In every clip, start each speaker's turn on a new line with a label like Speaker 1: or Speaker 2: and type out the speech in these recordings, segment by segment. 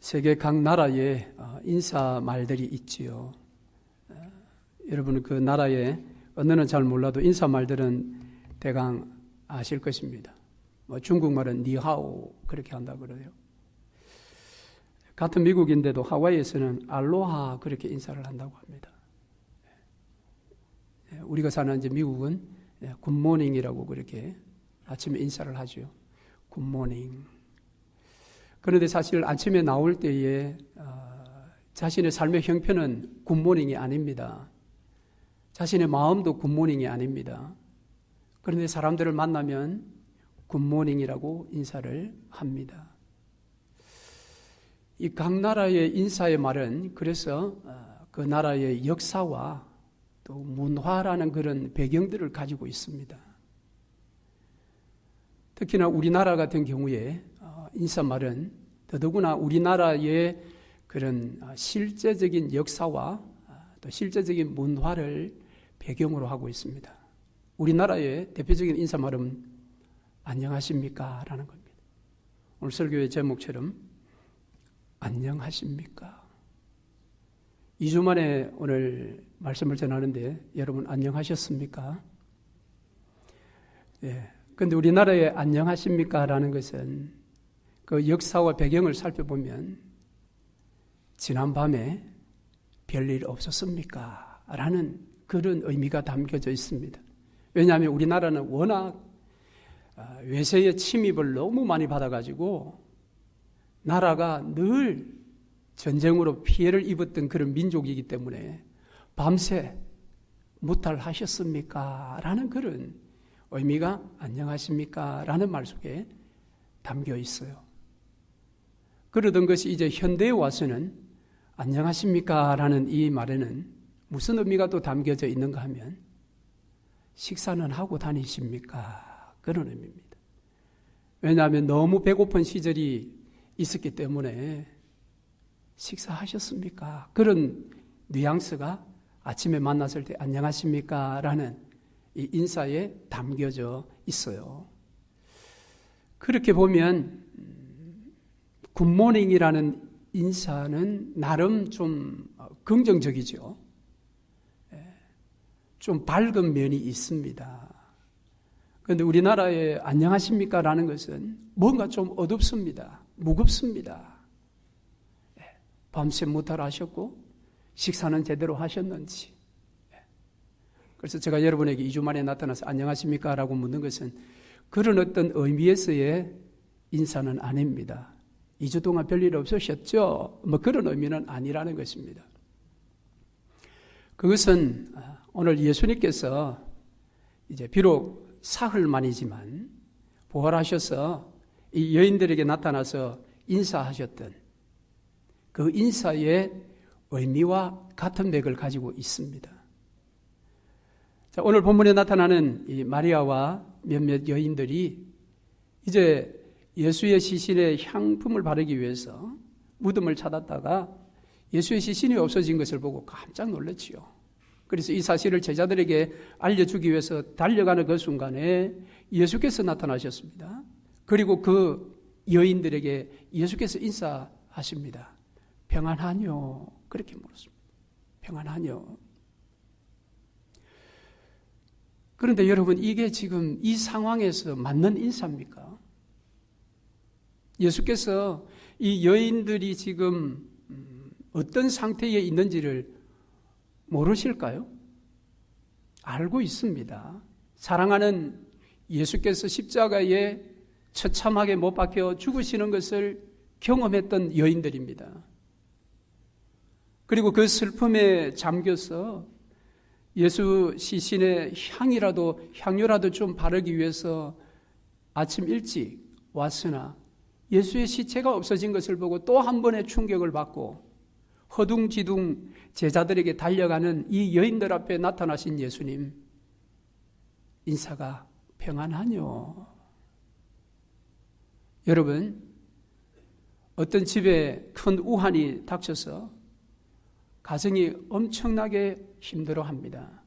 Speaker 1: 세계 각 나라에 인사 말들이 있지요. 여러분 그 나라에 언어는 잘 몰라도 인사 말들은 대강 아실 것입니다. 중국말은 니하오 그렇게 한다 그래요. 같은 미국인데도 하와이에서는 알로하 그렇게 인사를 한다고 합니다. 우리가 사는 이제 미국은 굿모닝이라고 그렇게 아침에 인사를 하죠. 굿모닝. 그런데 사실 아침에 나올 때에 자신의 삶의 형편은 굿모닝이 아닙니다. 자신의 마음도 굿모닝이 아닙니다. 그런데 사람들을 만나면 굿모닝이라고 인사를 합니다. 이 각 나라의 인사의 말은 그래서 그 나라의 역사와 또 문화라는 그런 배경들을 가지고 있습니다. 특히나 우리나라 같은 경우에 인사말은 더더구나 우리나라의 그런 실제적인 역사와 또 실제적인 문화를 배경으로 하고 있습니다. 우리나라의 대표적인 인사말은 안녕하십니까? 라는 겁니다. 오늘 설교의 제목처럼 안녕하십니까? 2주 만에 오늘 말씀을 전하는데 여러분 안녕하셨습니까? 그런데 우리나라의 안녕하십니까? 라는 것은 그 역사와 배경을 살펴보면 지난밤에 별일 없었습니까? 라는 그런 의미가 담겨져 있습니다. 왜냐하면 우리나라는 워낙 외세의 침입을 너무 많이 받아가지고 나라가 늘 전쟁으로 피해를 입었던 그런 민족이기 때문에 밤새 무탈하셨습니까? 라는 그런 의미가 안녕하십니까? 라는 말 속에 담겨 있어요. 그러던 것이 이제 현대에 와서는 안녕하십니까? 라는 이 말에는 무슨 의미가 또 담겨져 있는가 하면 식사는 하고 다니십니까? 그런 의미입니다. 왜냐하면 너무 배고픈 시절이 있었기 때문에 식사하셨습니까? 그런 뉘앙스가 아침에 만났을 때 안녕하십니까? 라는 이 인사에 담겨져 있어요. 그렇게 보면 굿모닝이라는 인사는 나름 좀 긍정적이죠. 좀 밝은 면이 있습니다. 그런데 우리나라의 안녕하십니까? 라는 것은 뭔가 좀 어둡습니다. 무겁습니다. 밤새 무탈하셨고 식사는 제대로 하셨는지. 그래서 제가 여러분에게 2주 만에 나타나서 안녕하십니까? 라고 묻는 것은 그런 어떤 의미에서의 인사는 아닙니다. 2주 동안 별일 없으셨죠? 그런 의미는 아니라는 것입니다. 그것은 오늘 예수님께서 이제 비록 사흘 만이지만 부활하셔서 이 여인들에게 나타나서 인사하셨던 그 인사의 의미와 같은 맥을 가지고 있습니다. 자, 오늘 본문에 나타나는 이 마리아와 몇몇 여인들이 이제 예수의 시신에 향품을 바르기 위해서 무덤을 찾았다가 예수의 시신이 없어진 것을 보고 깜짝 놀랐지요. 그래서 이 사실을 제자들에게 알려주기 위해서 달려가는 그 순간에 예수께서 나타나셨습니다. 그리고 그 여인들에게 예수께서 인사하십니다. 평안하뇨? 그렇게 물었습니다. 평안하뇨? 그런데 여러분 이게 지금 이 상황에서 맞는 인사입니까? 예수께서 이 여인들이 지금 어떤 상태에 있는지를 모르실까요? 알고 있습니다. 사랑하는 예수께서 십자가에 처참하게 못 박혀 죽으시는 것을 경험했던 여인들입니다. 그리고 그 슬픔에 잠겨서 예수 시신에 향유라도 좀 바르기 위해서 아침 일찍 왔으나 예수의 시체가 없어진 것을 보고 또 한 번의 충격을 받고 허둥지둥 제자들에게 달려가는 이 여인들 앞에 나타나신 예수님, 인사가 평안하뇨? 여러분, 어떤 집에 큰 우환이 닥쳐서 가정이 엄청나게 힘들어합니다.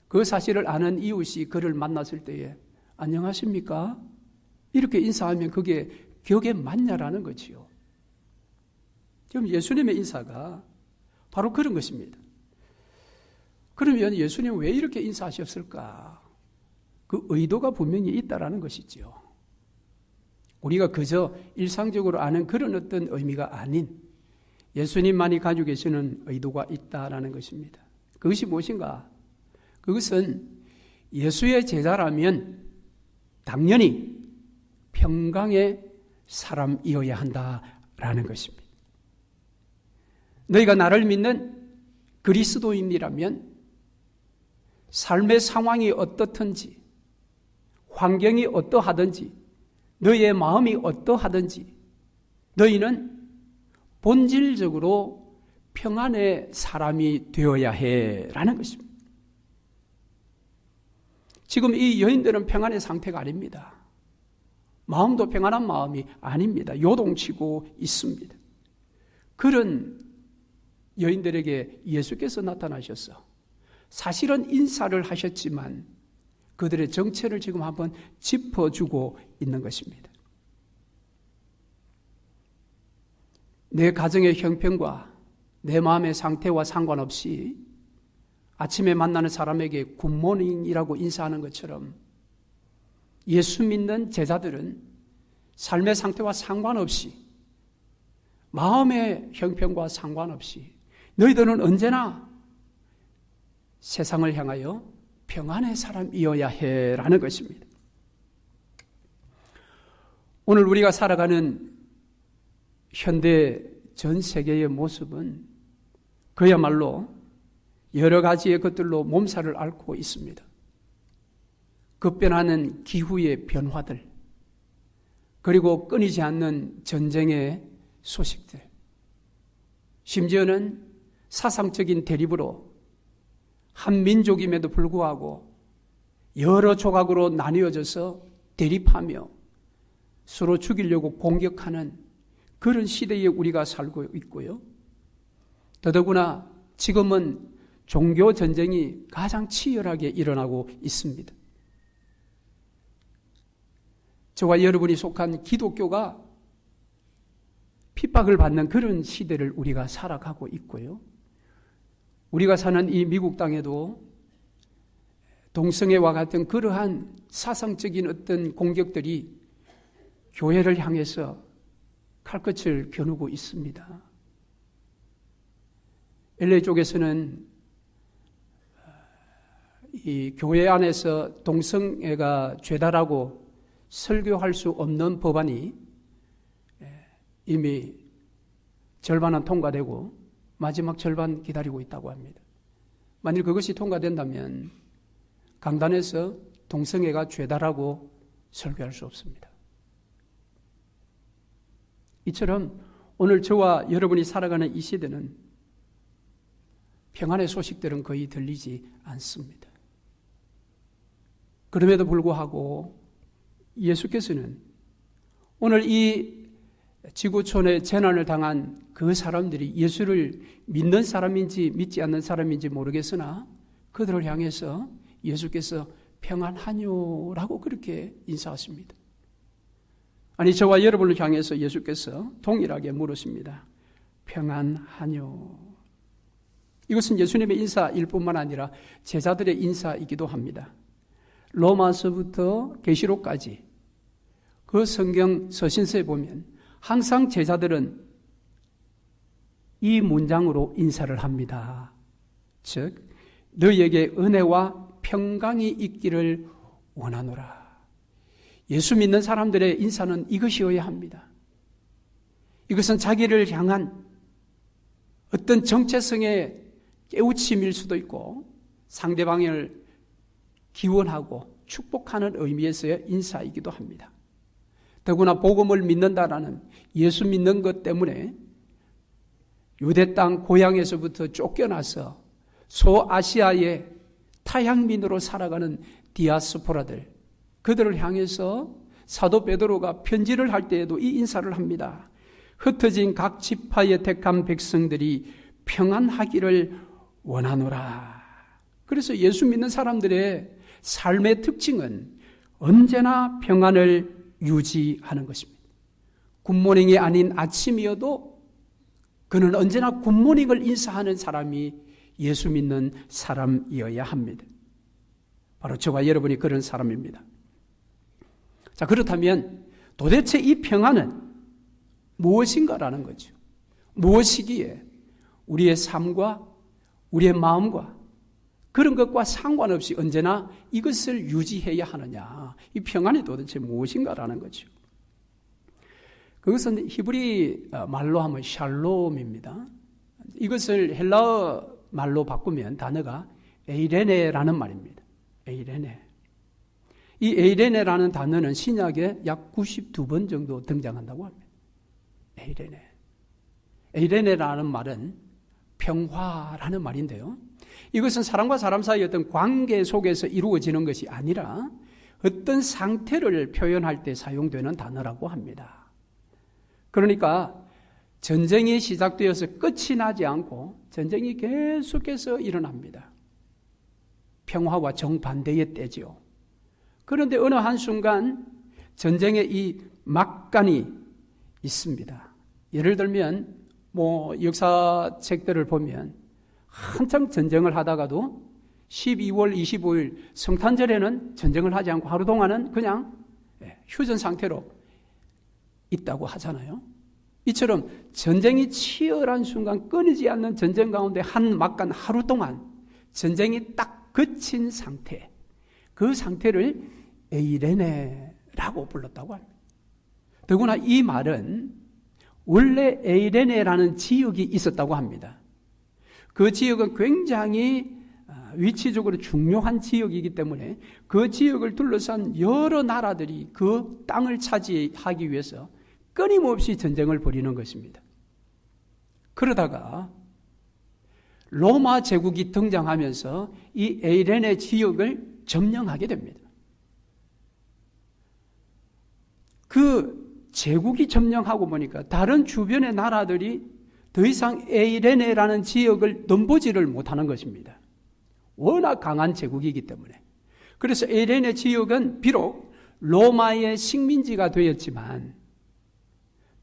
Speaker 1: 그 사실을 아는 이웃이 그를 만났을 때에 안녕하십니까? 이렇게 인사하면 그게 격에 맞냐라는 거지요. 지금 예수님의 인사가 바로 그런 것입니다. 그러면 예수님은 왜 이렇게 인사하셨을까? 그 의도가 분명히 있다라는 것이지요. 우리가 그저 일상적으로 아는 그런 어떤 의미가 아닌 예수님만이 가지고 계시는 의도가 있다라는 것입니다. 그것이 무엇인가? 그것은 예수의 제자라면 당연히 평강의 사람이어야 한다라는 것입니다. 너희가 나를 믿는 그리스도인이라면 삶의 상황이 어떻든지, 환경이 어떠하든지, 너희의 마음이 어떠하든지 너희는 본질적으로 평안의 사람이 되어야 해라는 것입니다. 지금 이 여인들은 평안의 상태가 아닙니다. 마음도 평안한 마음이 아닙니다. 요동치고 있습니다. 그런 여인들에게 예수께서 나타나셔서 사실은 인사를 하셨지만 그들의 정체를 지금 한번 짚어주고 있는 것입니다. 내 가정의 형편과 내 마음의 상태와 상관없이 아침에 만나는 사람에게 굿모닝이라고 인사하는 것처럼 예수 믿는 제자들은 삶의 상태와 상관없이 마음의 형편과 상관없이 너희들은 언제나 세상을 향하여 평안의 사람이어야 해라는 것입니다. 오늘 우리가 살아가는 현대 전 세계의 모습은 그야말로 여러 가지의 것들로 몸살을 앓고 있습니다. 급변하는 기후의 변화들, 그리고 끊이지 않는 전쟁의 소식들, 심지어는 사상적인 대립으로 한 민족임에도 불구하고 여러 조각으로 나뉘어져서 대립하며 서로 죽이려고 공격하는 그런 시대에 우리가 살고 있고요. 더더구나 지금은 종교 전쟁이 가장 치열하게 일어나고 있습니다. 저와 여러분이 속한 기독교가 핍박을 받는 그런 시대를 우리가 살아가고 있고요. 우리가 사는 이 미국 땅에도 동성애와 같은 그러한 사상적인 어떤 공격들이 교회를 향해서 칼끝을 겨누고 있습니다. LA 쪽에서는 이 교회 안에서 동성애가 죄다라고 설교할 수 없는 법안이 이미 절반은 통과되고 마지막 절반 기다리고 있다고 합니다. 만일 그것이 통과된다면 강단에서 동성애가 죄다라고 설교할 수 없습니다. 이처럼 오늘 저와 여러분이 살아가는 이 시대는 평안의 소식들은 거의 들리지 않습니다. 그럼에도 불구하고 예수께서는 오늘 이 지구촌에 재난을 당한 그 사람들이 예수를 믿는 사람인지 믿지 않는 사람인지 모르겠으나 그들을 향해서 예수께서 평안하뇨라고 그렇게 인사하십니다. 아니, 저와 여러분을 향해서 예수께서 동일하게 물으십니다. 평안하뇨. 이것은 예수님의 인사일 뿐만 아니라 제자들의 인사이기도 합니다. 로마서부터 계시록까지 그 성경 서신서에 보면 항상 제자들은 이 문장으로 인사를 합니다. 즉, 너희에게 은혜와 평강이 있기를 원하노라. 예수 믿는 사람들의 인사는 이것이어야 합니다. 이것은 자기를 향한 어떤 정체성의 깨우침일 수도 있고 상대방을 기원하고 축복하는 의미에서의 인사이기도 합니다. 더구나 복음을 믿는다라는 예수 믿는 것 때문에 유대 땅 고향에서부터 쫓겨나서 소아시아의 타향민으로 살아가는 디아스포라들, 그들을 향해서 사도 베드로가 편지를 할 때에도 이 인사를 합니다. 흩어진 각 지파의 택한 백성들이 평안하기를 원하노라. 그래서 예수 믿는 사람들의 삶의 특징은 언제나 평안을 유지하는 것입니다. 굿모닝이 아닌 아침이어도 그는 언제나 굿모닝을 인사하는 사람이 예수 믿는 사람이어야 합니다. 바로 저와 여러분이 그런 사람입니다. 자, 그렇다면 도대체 이 평안은 무엇인가라는 거죠. 무엇이기에 우리의 삶과 우리의 마음과 그런 것과 상관없이 언제나 이것을 유지해야 하느냐. 이 평안이 도대체 무엇인가라는 거죠. 그것은 히브리 말로 하면 샬롬입니다. 이것을 헬라어 말로 바꾸면 단어가 에이레네라는 말입니다. 에이레네. 이 에이레네라는 단어는 신약에 약 92번 정도 등장한다고 합니다. 에이레네. 에이레네라는 말은 평화라는 말인데요. 이것은 사람과 사람 사이의 어떤 관계 속에서 이루어지는 것이 아니라 어떤 상태를 표현할 때 사용되는 단어라고 합니다. 그러니까 전쟁이 시작되어서 끝이 나지 않고 전쟁이 계속해서 일어납니다. 평화와 정반대의 때죠. 그런데 어느 한순간 전쟁의 이 막간이 있습니다. 예를 들면 역사책들을 보면 한참 전쟁을 하다가도 12월 25일 성탄절에는 전쟁을 하지 않고 하루 동안은 그냥 휴전 상태로 있다고 하잖아요. 이처럼 전쟁이 치열한 순간 끊이지 않는 전쟁 가운데 한 막간 하루 동안 전쟁이 딱 그친 상태, 그 상태를 에이레네라고 불렀다고 합니다. 더구나 이 말은 원래 에이레네라는 지역이 있었다고 합니다. 그 지역은 굉장히 위치적으로 중요한 지역이기 때문에 그 지역을 둘러싼 여러 나라들이 그 땅을 차지하기 위해서 끊임없이 전쟁을 벌이는 것입니다. 그러다가 로마 제국이 등장하면서 이 에이레네 지역을 점령하게 됩니다. 그 제국이 점령하고 보니까 다른 주변의 나라들이 더 이상 에이레네라는 지역을 넘보지를 못하는 것입니다. 워낙 강한 제국이기 때문에. 그래서 에이레네 지역은 비록 로마의 식민지가 되었지만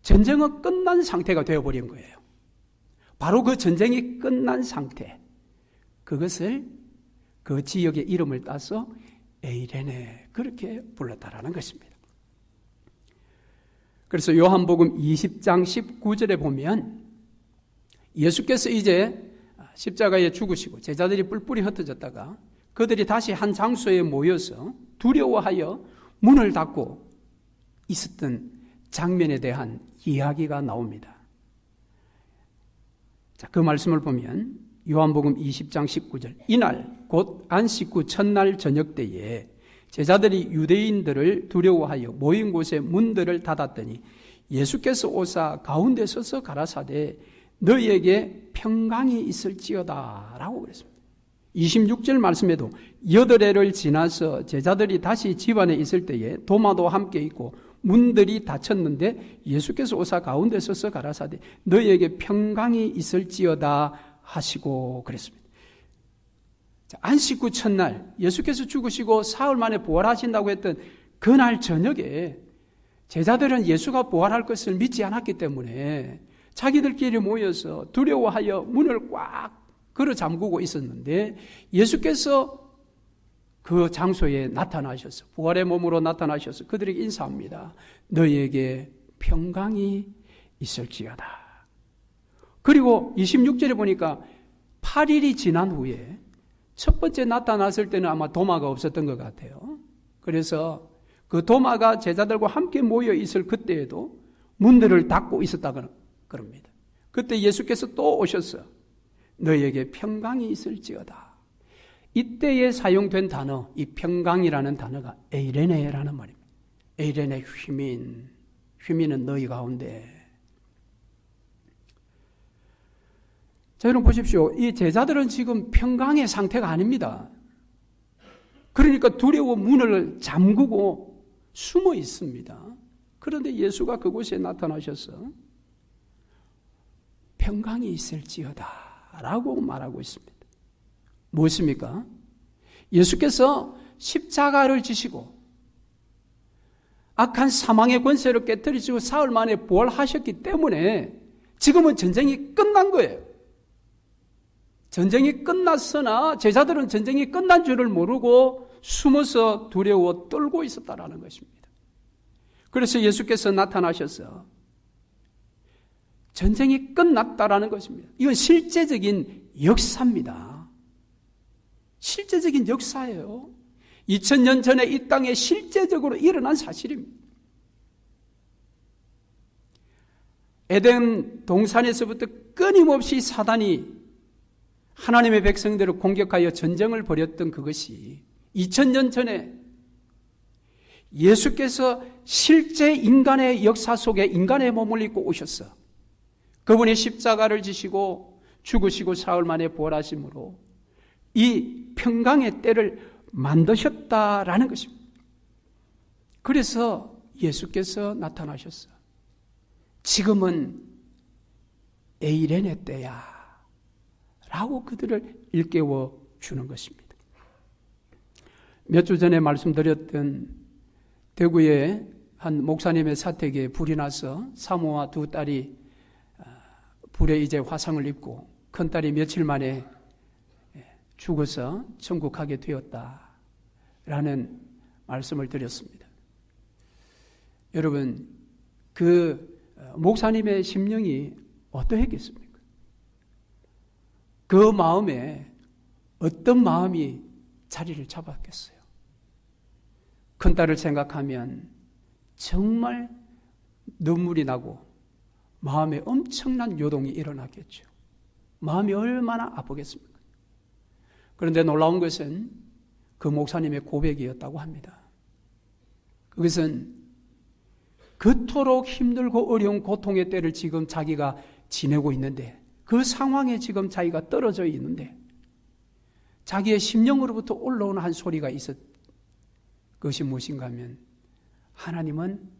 Speaker 1: 전쟁은 끝난 상태가 되어버린 거예요. 바로 그 전쟁이 끝난 상태, 그것을 그 지역의 이름을 따서 에이레네 그렇게 불렀다라는 것입니다. 그래서 요한복음 20장 19절에 보면 예수께서 이제 십자가에 죽으시고 제자들이 뿔뿔이 흩어졌다가 그들이 다시 한 장소에 모여서 두려워하여 문을 닫고 있었던 장면에 대한 이야기가 나옵니다. 자, 그 말씀을 보면 요한복음 20장 19절, 이날 곧 안식 후 첫날 저녁 때에 제자들이 유대인들을 두려워하여 모인 곳에 문들을 닫았더니 예수께서 오사 가운데 서서 가라사대 너희에게 평강이 있을지어다 라고 그랬습니다. 26절 말씀에도 8해를 지나서 제자들이 다시 집안에 있을 때에 도마도 함께 있고 문들이 닫혔는데 예수께서 오사 가운데 서서 가라사대 너희에게 평강이 있을지어다 하시고 그랬습니다. 자, 안식 후 첫날 예수께서 죽으시고 사흘 만에 부활하신다고 했던 그날 저녁에 제자들은 예수가 부활할 것을 믿지 않았기 때문에 자기들끼리 모여서 두려워하여 문을 꽉 걸어 잠그고 있었는데 예수께서 그 장소에 나타나셔서 부활의 몸으로 나타나셔서 그들에게 인사합니다. 너희에게 평강이 있을지어다. 그리고 26절에 보니까 8일이 지난 후에 첫 번째 나타났을 때는 아마 도마가 없었던 것 같아요. 그래서 그 도마가 제자들과 함께 모여 있을 그때에도 문들을 닫고 있었다고 그럽니다. 그때 예수께서 또 오셔서 너희에게 평강이 있을지어다. 이때에 사용된 단어, 이 평강이라는 단어가 에이레네라는 말입니다. 에이레네 휘민은 너희 가운데. 자, 여러분 보십시오. 이 제자들은 지금 평강의 상태가 아닙니다. 그러니까 두려워 문을 잠그고 숨어 있습니다. 그런데 예수가 그곳에 나타나셔서 평강이 있을지어다 라고 말하고 있습니다. 무엇입니까? 예수께서 십자가를 지시고 악한 사망의 권세를 깨뜨리시고 사흘 만에 부활하셨기 때문에 지금은 전쟁이 끝난 거예요. 전쟁이 끝났으나 제자들은 전쟁이 끝난 줄을 모르고 숨어서 두려워 떨고 있었다라는 것입니다. 그래서 예수께서 나타나셔서 전쟁이 끝났다라는 것입니다. 이건 실제적인 역사입니다. 실제적인 역사예요. 2000년 전에 이 땅에 실제적으로 일어난 사실입니다. 에덴 동산에서부터 끊임없이 사단이 하나님의 백성들을 공격하여 전쟁을 벌였던 그것이 2000년 전에 예수께서 실제 인간의 역사 속에 인간의 몸을 입고 오셔서 그분이 십자가를 지시고 죽으시고 사흘 만에 부활하심으로 이 평강의 때를 만드셨다라는 것입니다. 그래서 예수께서 나타나셨어요. 지금은 에이렌의 때야 라고 그들을 일깨워 주는 것입니다. 몇 주 전에 말씀드렸던 대구의 한 목사님의 사택에 불이 나서 사모와 두 딸이 불에 이제 화상을 입고 큰딸이 며칠 만에 죽어서 천국 가게 되었다라는 말씀을 드렸습니다. 여러분, 그 목사님의 심령이 어떠했겠습니까? 그 마음에 어떤 마음이 자리를 잡았겠어요? 큰딸을 생각하면 정말 눈물이 나고 마음에 엄청난 요동이 일어나겠죠. 마음이 얼마나 아프겠습니까? 그런데 놀라운 것은 그 목사님의 고백이었다고 합니다. 그것은 그토록 힘들고 어려운 고통의 때를 지금 자기가 지내고 있는데 그 상황에 지금 자기가 떨어져 있는데 자기의 심령으로부터 올라오는 한 소리가 있었. 그것이 무엇인가 하면 하나님은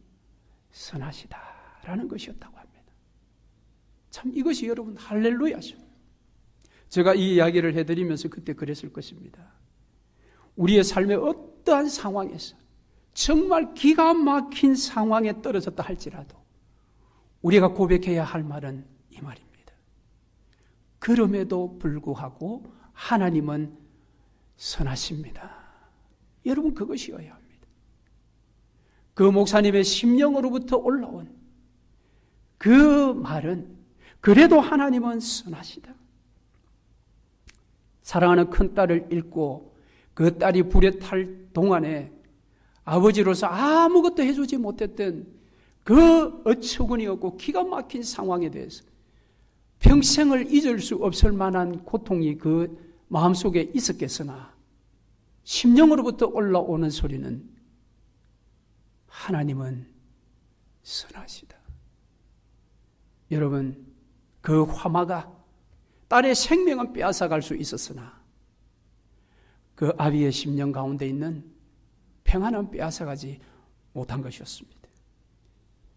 Speaker 1: 선하시다라는 것이었다고 합니다. 참 이것이 여러분 할렐루야죠. 제가 이 이야기를 해드리면서 그때 그랬을 것입니다. 우리의 삶의 어떠한 상황에서 정말 기가 막힌 상황에 떨어졌다 할지라도 우리가 고백해야 할 말은 이 말입니다. 그럼에도 불구하고 하나님은 선하십니다. 여러분 그것이어야 합니다. 그 목사님의 심령으로부터 올라온 그 말은 그래도 하나님은 선하시다. 사랑하는 큰딸을 잃고 그 딸이 불에 탈 동안에 아버지로서 아무것도 해주지 못했던 그 어처구니 없고 기가 막힌 상황에 대해서 평생을 잊을 수 없을 만한 고통이 그 마음속에 있었겠으나 심령으로부터 올라오는 소리는 하나님은 선하시다. 여러분, 그 화마가 딸의 생명은 빼앗아갈 수 있었으나 그 아비의 심령 가운데 있는 평안은 빼앗아가지 못한 것이었습니다.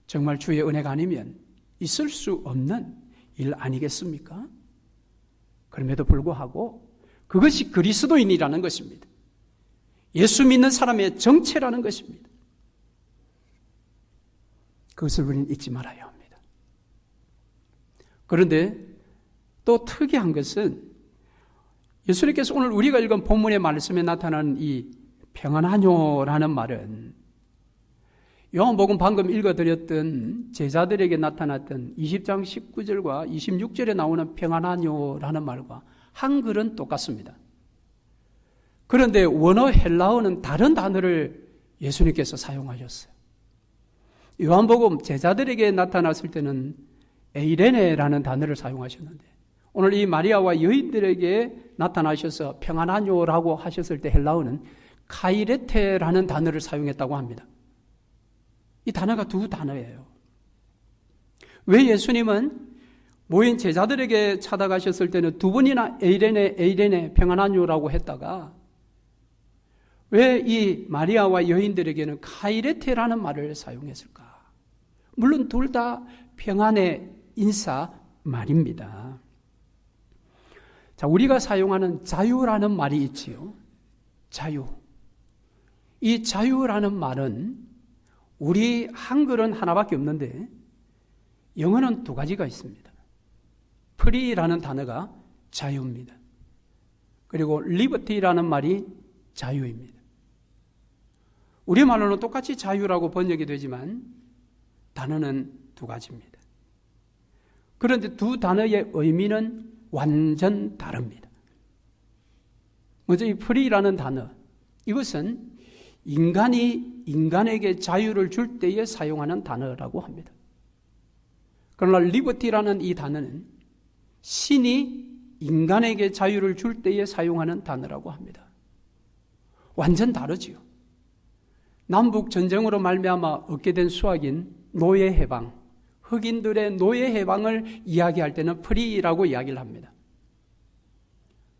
Speaker 1: 정말 주의 은혜가 아니면 있을 수 없는 일 아니겠습니까? 그럼에도 불구하고 그것이 그리스도인이라는 것입니다. 예수 믿는 사람의 정체라는 것입니다. 그것을 우리는 잊지 말아야 합니다. 그런데 또 특이한 것은 예수님께서 오늘 우리가 읽은 본문의 말씀에 나타나는 이 평안하뇨라는 말은 요한복음 방금 읽어드렸던 제자들에게 나타났던 20장 19절과 26절에 나오는 평안하뇨라는 말과 한글은 똑같습니다. 그런데 원어 헬라어는 다른 단어를 예수님께서 사용하셨어요. 요한복음 제자들에게 나타났을 때는 에이레네라는 단어를 사용하셨는데 오늘 이 마리아와 여인들에게 나타나셔서 평안하뇨라고 하셨을 때 헬라어는 카이레테라는 단어를 사용했다고 합니다. 이 단어가 두 단어예요. 왜 예수님은 모인 제자들에게 찾아가셨을 때는 두 번이나 에이레네 평안하뇨라고 했다가 왜 이 마리아와 여인들에게는 카이레테라는 말을 사용했을까? 물론 둘 다 평안의 인사 말입니다. 자, 우리가 사용하는 자유라는 말이 있지요. 자유. 이 자유라는 말은 우리 한글은 하나밖에 없는데 영어는 두 가지가 있습니다. free라는 단어가 자유입니다. 그리고 liberty라는 말이 자유입니다. 우리말로는 똑같이 자유라고 번역이 되지만 단어는 두 가지입니다. 그런데 두 단어의 의미는 완전 다릅니다. 먼저 이 free라는 단어, 이것은 인간이 인간에게 자유를 줄 때에 사용하는 단어라고 합니다. 그러나 liberty라는 이 단어는 신이 인간에게 자유를 줄 때에 사용하는 단어라고 합니다. 완전 다르지요. 남북 전쟁으로 말미암아 얻게 된 수확인 노예 해방, 흑인들의 노예 해방을 이야기할 때는 프리라고 이야기를 합니다.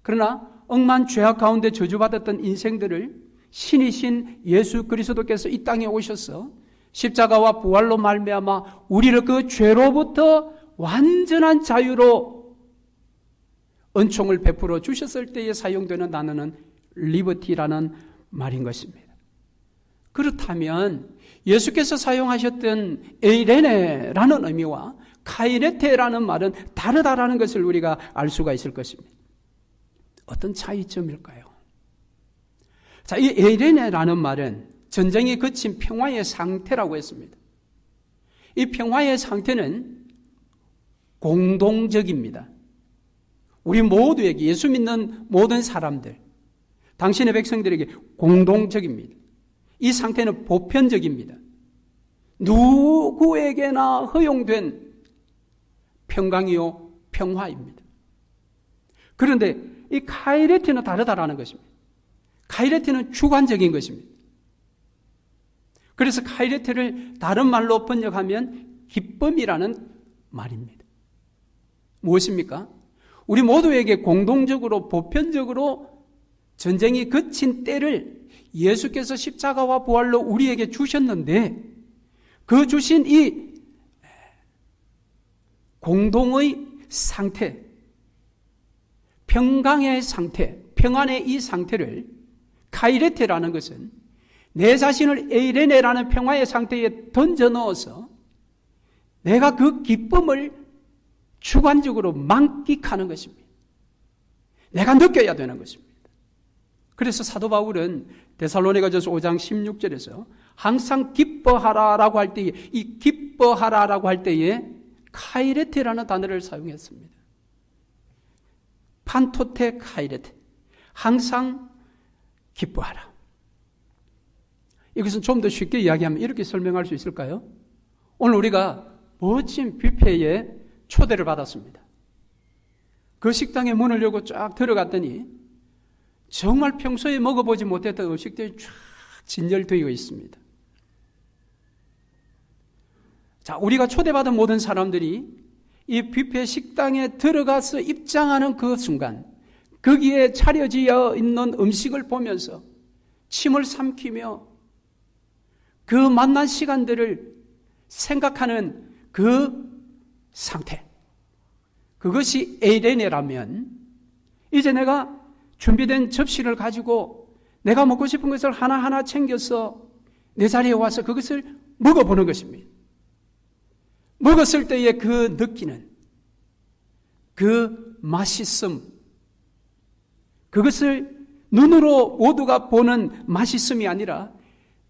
Speaker 1: 그러나 억만 죄악 가운데 저주받았던 인생들을 신이신 예수 그리스도께서 이 땅에 오셔서 십자가와 부활로 말미암아 우리를 그 죄로부터 완전한 자유로 은총을 베풀어 주셨을 때에 사용되는 단어는 리버티라는 말인 것입니다. 그렇다면 예수께서 사용하셨던 에이레네라는 의미와 카이레테라는 말은 다르다라는 것을 우리가 알 수가 있을 것입니다. 어떤 차이점일까요? 자, 이 에이레네라는 말은 전쟁이 그친 평화의 상태라고 했습니다. 이 평화의 상태는 공동적입니다. 우리 모두에게, 예수 믿는 모든 사람들, 당신의 백성들에게 공동적입니다. 이 상태는 보편적입니다. 누구에게나 허용된 평강이요 평화입니다. 그런데 이 카이레테는 다르다라는 것입니다. 카이레테는 주관적인 것입니다. 그래서 카이레테를 다른 말로 번역하면 기쁨이라는 말입니다. 무엇입니까? 우리 모두에게 공동적으로 보편적으로 전쟁이 그친 때를 예수께서 십자가와 부활로 우리에게 주셨는데 그 주신 이 공동의 상태, 평강의 상태, 평안의 이 상태를 카이레테라는 것은 내 자신을 에이레네라는 평화의 상태에 던져 넣어서 내가 그 기쁨을 주관적으로 만끽하는 것입니다. 내가 느껴야 되는 것입니다. 그래서 사도 바울은 데살로니가전서 5장 16절에서 항상 기뻐하라라고 할 때에 이 기뻐하라라고 할 때에 카이레테라는 단어를 사용했습니다. 판토테 카이레테, 항상 기뻐하라. 이것은 좀 더 쉽게 이야기하면 이렇게 설명할 수 있을까요? 오늘 우리가 멋진 뷔페에 초대를 받았습니다. 그 식당에 문을 열고 쫙 들어갔더니 정말 평소에 먹어보지 못했던 음식들이 쫙 진열되어 있습니다. 자, 우리가 초대받은 모든 사람들이 이 뷔페 식당에 들어가서 입장하는 그 순간 거기에 차려져 있는 음식을 보면서 침을 삼키며 그 만난 시간들을 생각하는 그 상태, 그것이 에이레네라면 이제 내가 준비된 접시를 가지고 내가 먹고 싶은 것을 하나하나 챙겨서 내 자리에 와서 그것을 먹어보는 것입니다. 먹었을 때의 그 느끼는 그 맛있음, 그것을 눈으로 모두가 보는 맛있음이 아니라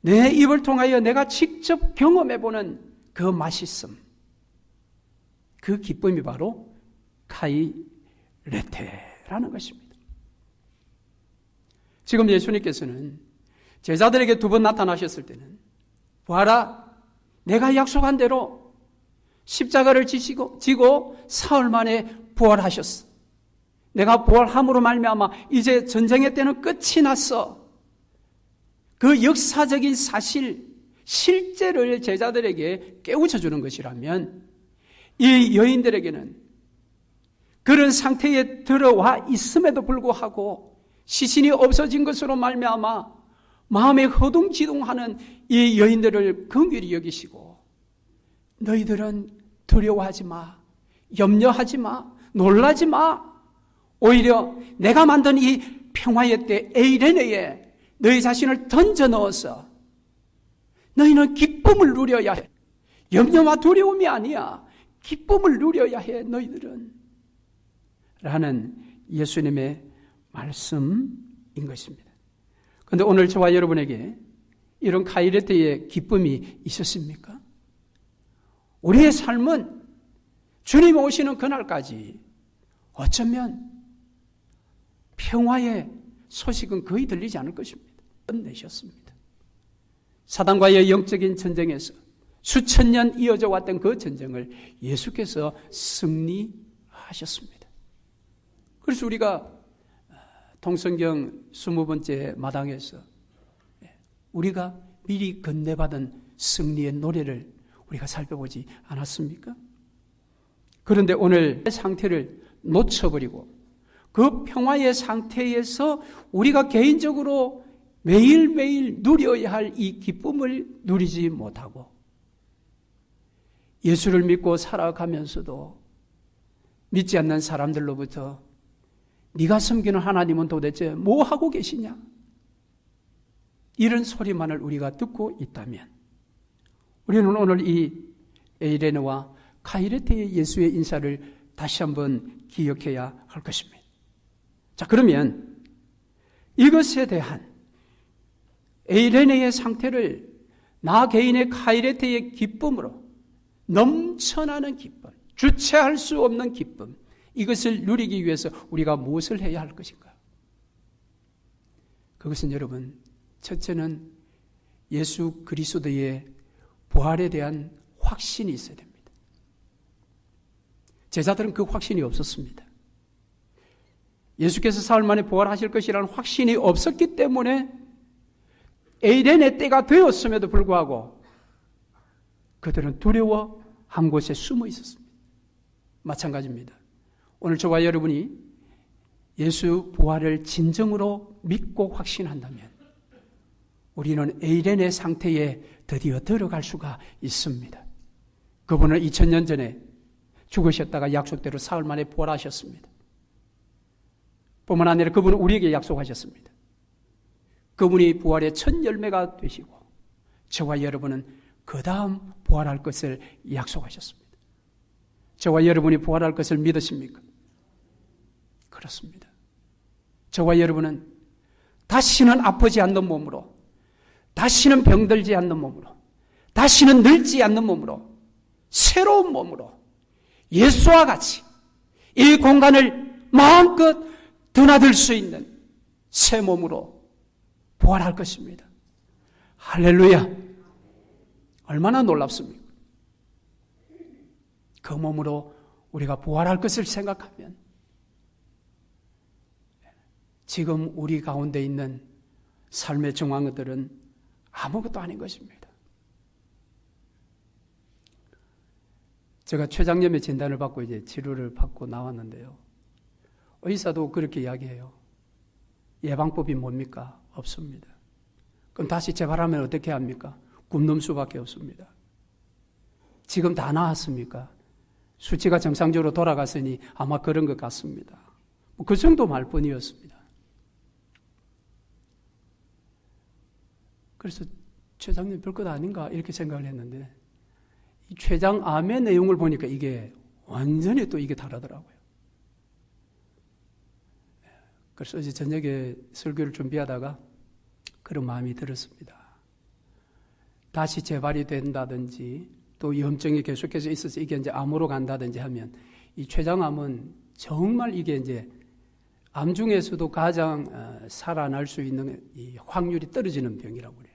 Speaker 1: 내 입을 통하여 내가 직접 경험해보는 그 맛있음, 그 기쁨이 바로 카이레테라는 것입니다. 지금 예수님께서는 제자들에게 두 번 나타나셨을 때는 보아라, 내가 약속한 대로 십자가를 지고 사흘 만에 부활하셨어. 내가 부활함으로 말미암아 이제 전쟁의 때는 끝이 났어. 그 역사적인 사실, 실제를 제자들에게 깨우쳐 주는 것이라면 이 여인들에게는 그런 상태에 들어와 있음에도 불구하고 시신이 없어진 것으로 말미암아 마음에 허둥지둥하는 이 여인들을 긍휼히 여기시고 너희들은 두려워하지 마, 염려하지 마, 놀라지 마. 오히려 내가 만든 이 평화의 때 에이레네에 너희 자신을 던져 넣어서 너희는 기쁨을 누려야 해. 염려와 두려움이 아니야. 기쁨을 누려야 해. 너희들은 라는 예수님의 말씀인 것입니다. 그런데 오늘 저와 여러분에게 이런 카이레트의 기쁨이 있었습니까? 우리의 삶은 주님 오시는 그날까지 어쩌면 평화의 소식은 거의 들리지 않을 것입니다. 끝내셨습니다. 사단과의 영적인 전쟁에서 수천 년 이어져 왔던 그 전쟁을 예수께서 승리하셨습니다. 그래서 우리가 통성경 20번째 마당에서 우리가 미리 건네받은 승리의 노래를 우리가 살펴보지 않았습니까? 그런데 오늘 상태를 놓쳐버리고 그 평화의 상태에서 우리가 개인적으로 매일매일 누려야 할 이 기쁨을 누리지 못하고 예수를 믿고 살아가면서도 믿지 않는 사람들로부터 네가 섬기는 하나님은 도대체 뭐 하고 계시냐? 이런 소리만을 우리가 듣고 있다면 우리는 오늘 이 에이레네와 카이레트의 예수의 인사를 다시 한번 기억해야 할 것입니다. 자, 그러면 이것에 대한 에이레네의 상태를 나 개인의 카이레트의 기쁨으로 넘쳐나는 기쁨, 주체할 수 없는 기쁨, 이것을 누리기 위해서 우리가 무엇을 해야 할 것인가? 그것은 여러분, 첫째는 예수 그리스도의 부활에 대한 확신이 있어야 됩니다. 제자들은 그 확신이 없었습니다. 예수께서 사흘 만에 부활하실 것이라는 확신이 없었기 때문에 에이레네 때가 되었음에도 불구하고 그들은 두려워 한 곳에 숨어 있었습니다. 마찬가지입니다. 오늘 저와 여러분이 예수 부활을 진정으로 믿고 확신한다면 우리는 에이레네 상태에 드디어 들어갈 수가 있습니다. 그분은 2000년 전에 죽으셨다가 약속대로 사흘 만에 부활하셨습니다. 뿐만 아니라 그분은 우리에게 약속하셨습니다. 그분이 부활의 첫 열매가 되시고 저와 여러분은 그 다음 부활할 것을 약속하셨습니다. 저와 여러분이 부활할 것을 믿으십니까? 그렇습니다. 저와 여러분은 다시는 아프지 않는 몸으로, 다시는 병들지 않는 몸으로, 다시는 늙지 않는 몸으로, 새로운 몸으로 예수와 같이 이 공간을 마음껏 드나들 수 있는 새 몸으로 부활할 것입니다. 할렐루야! 얼마나 놀랍습니까? 그 몸으로 우리가 부활할 것을 생각하면 지금 우리 가운데 있는 삶의 정황들은 아무것도 아닌 것입니다. 제가 췌장염의 진단을 받고 이제 치료를 받고 나왔는데요. 의사도 그렇게 이야기해요. 예방법이 뭡니까? 없습니다. 그럼 다시 재발하면 어떻게 합니까? 굶는 수밖에 없습니다. 지금 다 나았습니까? 수치가 정상적으로 돌아갔으니 아마 그런 것 같습니다. 그 정도 말뿐이었습니다. 그래서 췌장염 별것 아닌가 이렇게 생각을 했는데 이 췌장암의 내용을 보니까 이게 완전히 또 이게 다르더라고요. 그래서 어제 저녁에 설교를 준비하다가 그런 마음이 들었습니다. 다시 재발이 된다든지 또 염증이 계속해서 있어서 이게 이제 암으로 간다든지 하면 이 췌장암은 정말 이게 이제 암 중에서도 가장 살아날 수 있는 이 확률이 떨어지는 병이라고 그래요.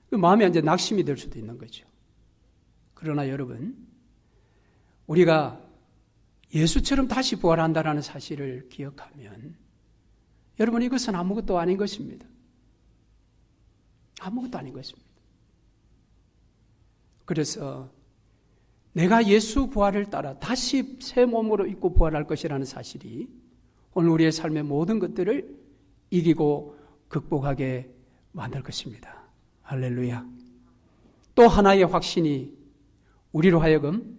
Speaker 1: 그 마음에 이제 낙심이 될 수도 있는 거죠. 그러나 여러분, 우리가 예수처럼 다시 부활한다는 사실을 기억하면 여러분 이것은 아무것도 아닌 것입니다. 아무것도 아닌 것입니다. 그래서 내가 예수 부활을 따라 다시 새 몸으로 입고 부활할 것이라는 사실이 오늘 우리의 삶의 모든 것들을 이기고 극복하게 만들 것입니다. 할렐루야. 또 하나의 확신이 우리로 하여금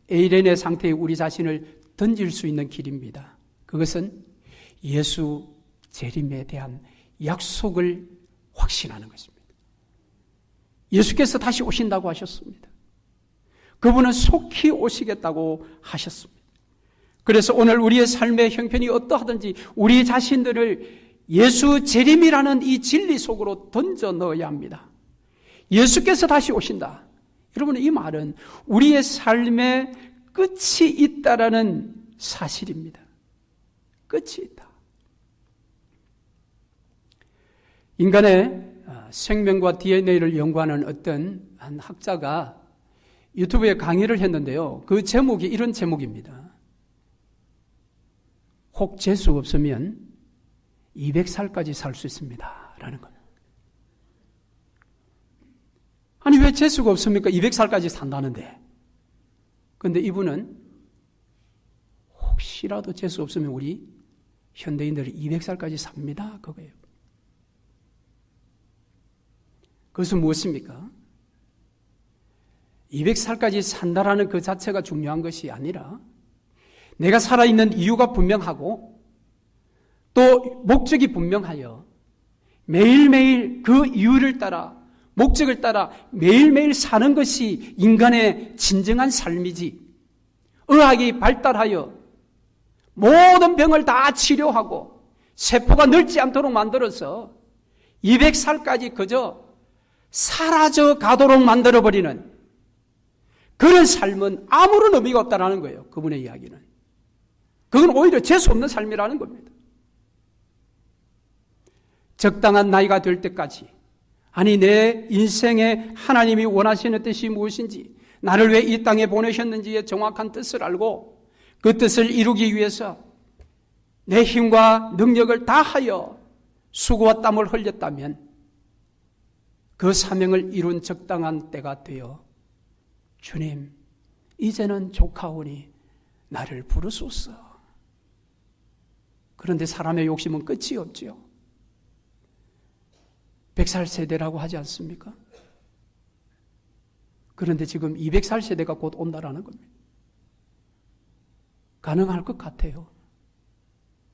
Speaker 1: 에이레네 상태의 우리 자신을 던질 수 있는 길입니다. 그것은 예수 재림에 대한 약속을 확신하는 것입니다. 예수께서 다시 오신다고 하셨습니다. 그분은 속히 오시겠다고 하셨습니다. 그래서 오늘 우리의 삶의 형편이 어떠하든지 우리 자신들을 예수 재림이라는 이 진리 속으로 던져 넣어야 합니다. 예수께서 다시 오신다. 여러분, 이 말은 우리의 삶의 끝이 있다라는 사실입니다. 끝이 있다. 인간의 생명과 DNA를 연구하는 어떤 한 학자가 유튜브에 강의를 했는데요. 그 제목이 이런 제목입니다. 혹 재수 없으면 200살까지 살 수 있습니다. 라는 거예요. 아니, 왜 재수가 없습니까? 200살까지 산다는데. 그런데 이분은 혹시라도 재수 없으면 우리 현대인들이 200살까지 삽니다. 그거예요. 그것은 무엇입니까? 200살까지 산다라는 그 자체가 중요한 것이 아니라 내가 살아있는 이유가 분명하고 또 목적이 분명하여 매일매일 그 이유를 따라 목적을 따라 매일매일 사는 것이 인간의 진정한 삶이지, 의학이 발달하여 모든 병을 다 치료하고 세포가 늙지 않도록 만들어서 200살까지 그저 사라져 가도록 만들어버리는 그런 삶은 아무런 의미가 없다는 거예요. 그분의 이야기는. 그건 오히려 재수 없는 삶이라는 겁니다. 적당한 나이가 될 때까지, 아니 내 인생에 하나님이 원하시는 뜻이 무엇인지, 나를 왜 이 땅에 보내셨는지의 정확한 뜻을 알고 그 뜻을 이루기 위해서 내 힘과 능력을 다하여 수고와 땀을 흘렸다면 그 사명을 이룬 적당한 때가 되어 주님, 이제는 족하오니 나를 부르소서. 그런데 사람의 욕심은 끝이 없지요. 100살 세대라고 하지 않습니까? 그런데 지금 200살 세대가 곧 온다라는 겁니다. 가능할 것 같아요.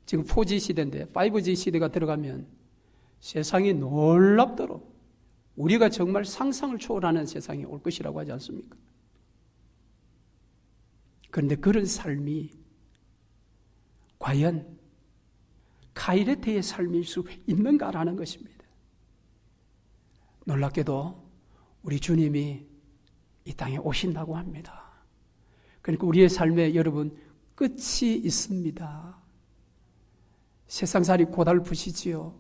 Speaker 1: 지금 4G 시대인데 5G 시대가 들어가면 세상이 놀랍도록 우리가 정말 상상을 초월하는 세상이 올 것이라고 하지 않습니까? 그런데 그런 삶이 과연 카이레테의 삶일 수 있는가라는 것입니다. 놀랍게도 우리 주님이 이 땅에 오신다고 합니다. 그러니까 우리의 삶에 여러분 끝이 있습니다. 세상살이 고달프시지요.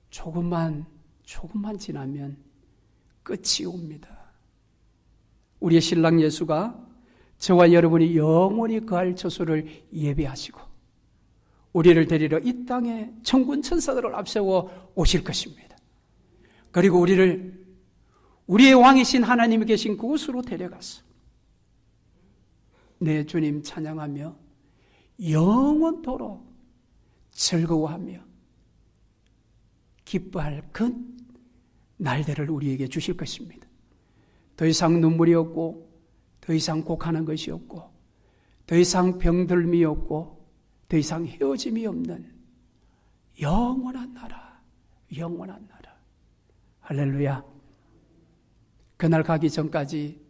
Speaker 1: 조금만 지나면 끝이 옵니다. 우리의 신랑 예수가 저와 여러분이 영원히 거할 처소를 예비하시고 우리를 데리러 이 땅에 천군 천사들을 앞세워 오실 것입니다. 그리고 우리의 왕이신 하나님이 계신 그곳으로 데려가서 내 주님 찬양하며 영원토록 즐거워하며 기뻐할 그 날들을 우리에게 주실 것입니다. 더 이상 눈물이 없고 더 이상 곡하는 것이 없고 더 이상 병들미 없고 더 이상 헤어짐이 없는 영원한 나라, 영원한 나라. 할렐루야. 그날 가기 전까지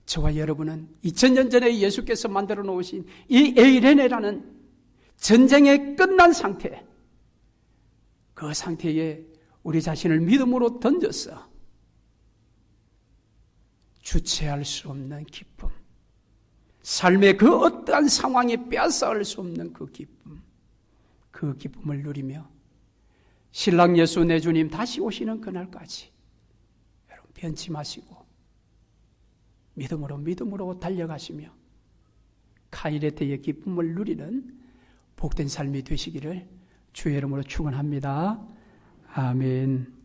Speaker 1: 저와 여러분은 2000년 전에 예수께서 만들어 놓으신 이 에이레네라는 전쟁의 끝난 상태, 그 상태에 우리 자신을 믿음으로 던져서 주체할 수 없는 기쁨, 삶의 그 어떠한 상황에 빼앗아갈 수 없는 그 기쁨을 누리며 신랑 예수 내 주님 다시 오시는 그날까지 여러분 변치 마시고 믿음으로 달려가시며 카이레테의 기쁨을 누리는 복된 삶이 되시기를 주의 이름으로 축원합니다. 아멘.